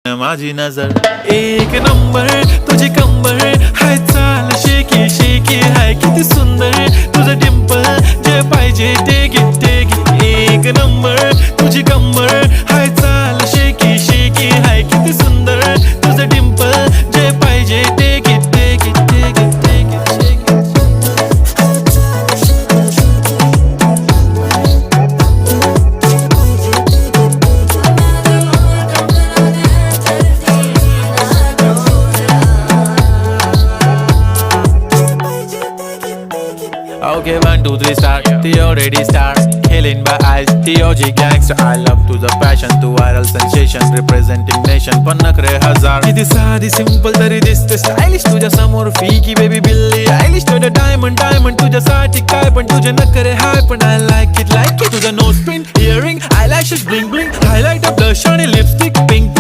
माझी नजर एक नंबर तुझी कंबर हाय चाल शेकी शेकी हाय किती सुंदर तुझं डिंपल जे पाहिजे ते घे एक नंबर तुझी कंबर हाय चाल शेकी शेकी हाय किती सुंदर तुझं डिंपल जे पाहिजे ते घे Okay, 1, 2, 3 start. The already starts. Killing by eyes. The OG gangster. I love to the passion, to viral sensation, representing nation. पन्नकरे हजार. किती साधी simple तरी दिसते stylish तुझ्या समोर फीकी baby बिल्ली आयलिश तुझं diamond तुझ्यासाठी काय पण तुझे नखरे हाय पण I like it. तुझं nose pin, earring, eyelashes bling bling, highlighter, blush आणि lipstick pink.